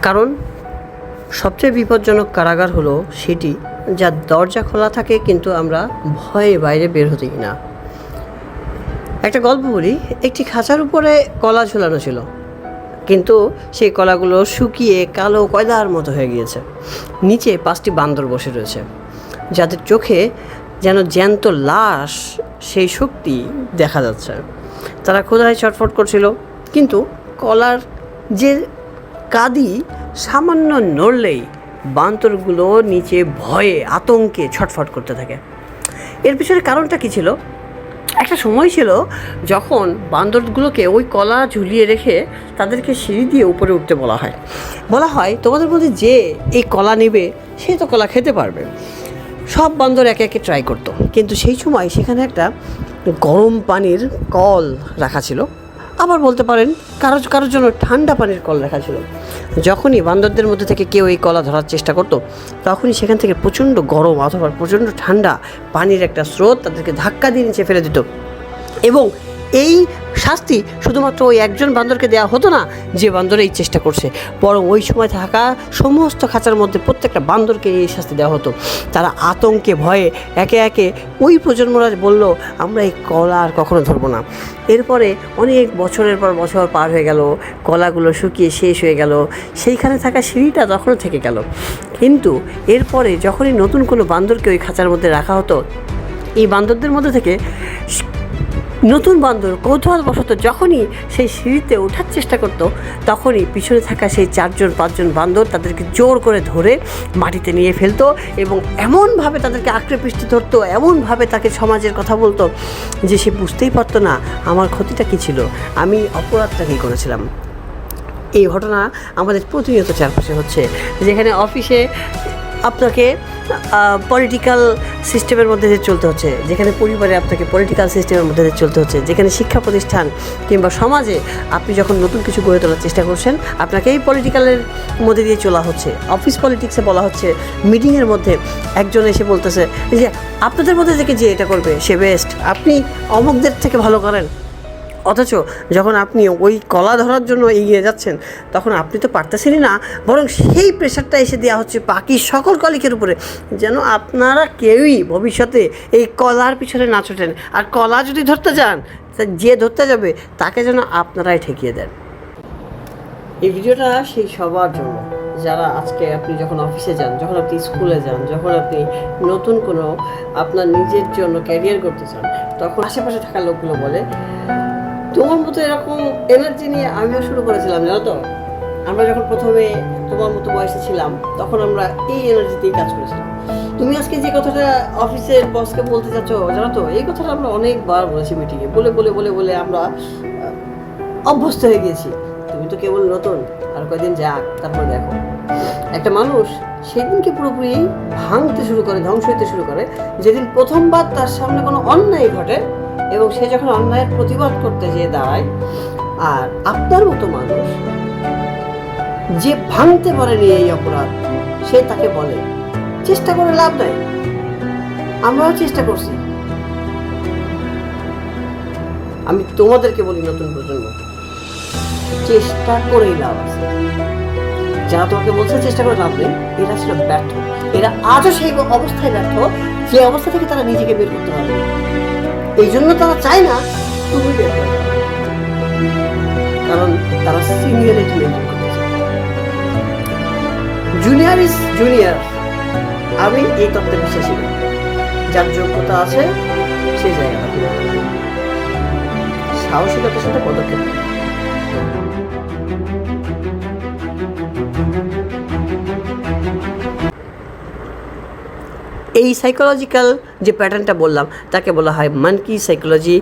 কারণ সবচেয়ে বিপজ্জনক কারাগার হলো সেটি যার দরজা খোলা থাকে কিন্তু আমরা ভয়ে বাইরে বের হতেই না। একটা গল্প বলি, একটি খাঁচার উপরে কলা ঝুলানো ছিল, কিন্তু সেই কলাগুলো শুকিয়ে কালো কয়লার মতো হয়ে গিয়েছে। নিচে 5টি বান্দর বসে রয়েছে, যাদের চোখে যেন জ্যান্ত লাশ সেই শক্তি দেখা যাচ্ছে। তারা ক্ষুধায় ছটফট করছিল, কিন্তু কলার যে কাঁদি সামান্য নড়লেই বান্দরগুলো নিচে ভয়ে আতঙ্কে ছটফট করতে থাকে। এর পিছনে কারণটা কী ছিল? একটা সময় ছিল যখন বান্দরগুলোকে ওই কলা ঝুলিয়ে রেখে তাদেরকে সিঁড়ি দিয়ে উপরে উঠতে বলা হয় তোমাদের মধ্যে যে এই কলা নেবে সে তো কলা খেতে পারবে। সব বান্দর একে একে ট্রাই করতো, কিন্তু সেই সময় সেখানে একটা গরম পানির কল রাখা ছিল, আবার বলতে পারেন কারোর জন্য ঠান্ডা পানির কল রাখা ছিল। যখনই বান্দরদের মধ্যে থেকে কেউ এই কলা ধরার চেষ্টা করতো, তখনই সেখান থেকে প্রচণ্ড গরম অথবা প্রচণ্ড ঠান্ডা পানির একটা স্রোত তাদেরকে ধাক্কা দিয়ে নিচে ফেলে দিত। এবং এই শাস্তি শুধুমাত্র ওই একজন বান্দরকে দেওয়া হতো না যে বান্দর এই চেষ্টা করছে, বরং ওই সময় থাকা সমস্ত খাঁচার মধ্যে প্রত্যেকটা বান্দরকে এই শাস্তি দেওয়া হতো। তারা আতঙ্কে ভয়ে একে একে ওই প্রজন্মরা বলল, আমরা এই কলা আর কখনো ধরবো না। এরপরে অনেক বছরের পর বছর পার হয়ে গেল, কলাগুলো শুকিয়ে শেষ হয়ে গেল, সেইখানে থাকা সিঁড়িটা তখনও থেকে গেল। কিন্তু এরপরে যখনই নতুন কোনো বান্দরকে ওই খাঁচার মধ্যে রাখা হতো, এই বান্দরদের মধ্যে থেকে নতুন বান্দর কৌতূহলবশত যখনই সেই সিঁড়িতে ওঠার চেষ্টা করতো, তখনই পিছনে থাকা সেই 4-5জন বান্দর তাদেরকে জোর করে ধরে মাটিতে নিয়ে ফেলতো এবং এমনভাবে তাদেরকে আঁকড়ে পিষতে ধরতো, এমনভাবে তাকে সমাজের কথা বলতো যে সে বুঝতেই পারতো না আমার ক্ষতিটা কী ছিল, আমি অপরাধটা কী করেছিলাম। এই ঘটনা আমাদের প্রতিনিয়ত চারপাশে হচ্ছে, যেখানে অফিসে আপনাকে পলিটিক্যাল সিস্টেমের মধ্যে দিয়ে চলতে হচ্ছে, যেখানে পরিবারে আপনাকে পলিটিক্যাল সিস্টেমের মধ্যে দিয়ে চলতে হচ্ছে, যেখানে শিক্ষা প্রতিষ্ঠান কিংবা সমাজে আপনি যখন নতুন কিছু গড়ে তোলার চেষ্টা করছেন, আপনাকে এই পলিটিক্যালের মধ্যে দিয়ে চলা হচ্ছে। অফিস পলিটিক্সে বলা হচ্ছে, মিটিংয়ের মধ্যে একজন এসে বলতেছে যে আপনাদের মধ্যে থেকে যে এটা করবে সে বেস্ট, আপনি অমুকদের থেকে ভালো করেন। অথচ যখন আপনি ওই কলা ধরার জন্য এগিয়ে যাচ্ছেন, তখন আপনি তো পারতেছেনই না, বরং সেই প্রেশারটা এসে দেওয়া হচ্ছে বাকি সকল কলিকের উপরে, যেন আপনারা কেউই ভবিষ্যতে এই কলার পিছনে না ছোটেন। আর কলা যদি ধরতে যান, যে ধরতে যাবে তাকে যেন আপনারাই ঠেকিয়ে দেন। এই ভিডিওটা সেই সবার জন্য যারা আজকে আপনি যখন অফিসে যান, যখন আপনি স্কুলে যান, যখন আপনি নতুন কোনো আপনার নিজের জন্য ক্যারিয়ার করতে চান, তখন আশেপাশে থাকা লোকগুলো বলে, তোমার মতো এরকম এনার্জি নিয়ে আমিও শুরু করেছিলাম, জানো তো, আমরা যখন প্রথমে তোমার মতো বয়সে ছিলাম তখন আমরা এই এনার্জিতেই কাজ করেছিলাম। তুমি আজকে যে কথাটা অফিসের বসকে বলতে চাচ্ছ, জানো তো, এই কথাটা আমরা অনেকবার বলেছি মিটিংয়ে, বলে বলে বলে বলে আমরা অভ্যস্ত হয়ে গিয়েছি। তুমি তো কেবল নতুন, আর কয়েকদিন যাক, তারপর দেখো। একটা মানুষ সেদিনকে পুরোপুরি ভাঙতে শুরু করে, ধ্বংস হইতে শুরু করে যেদিন প্রথমবার তার সামনে কোনো অন্যায় ঘটে এবং সে যখন অন্যায়ের প্রতিবাদ করতে যেয়ে দাঁড়ায়। আর আপনার মতো মানুষ যে ভাঙতে পারেনি এই অপরাধ, সে তাকে বলে চেষ্টা করে লাভ নাই, আমরাও চেষ্টা করছি। আমি তোমাদেরকে বলি, নতুন প্রজন্ম, চেষ্টা করেই লাভ আছে। যারা তোমাকে বলছে চেষ্টা করে লাভ নেই, এরা ছিল ব্যর্থ। এরা আজও সেই অবস্থায় ব্যর্থ যে অবস্থা থেকে তারা নিজেকে বের করতে পারবে। এই জন্য তারা চায় না তুমি বের করো, কারণ তারা সিনিয়রিটি মেনটেন করতে চায়। Junior is junior. আমি এই তত্ত্বে বিশ্বাসী না। যার যোগ্যতা আছে সেই জায়গাটা সাহসিকতার সাথে পদক্ষেপ। এই সাইকোলজিক্যাল যে প্যাটার্নটা বললাম তাকে বলা হয় মানকি সাইকোলজি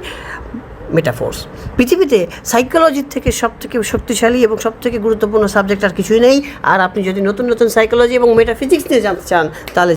মেটাফোর্স। পৃথিবীতে সাইকোলজির থেকে সবথেকে শক্তিশালী এবং সবথেকে গুরুত্বপূর্ণ সাবজেক্ট আর কিছুই নেই। আর আপনি যদি নতুন নতুন সাইকোলজি এবং মেটাফিজিক্স নিয়ে জানতে চান, তাহলে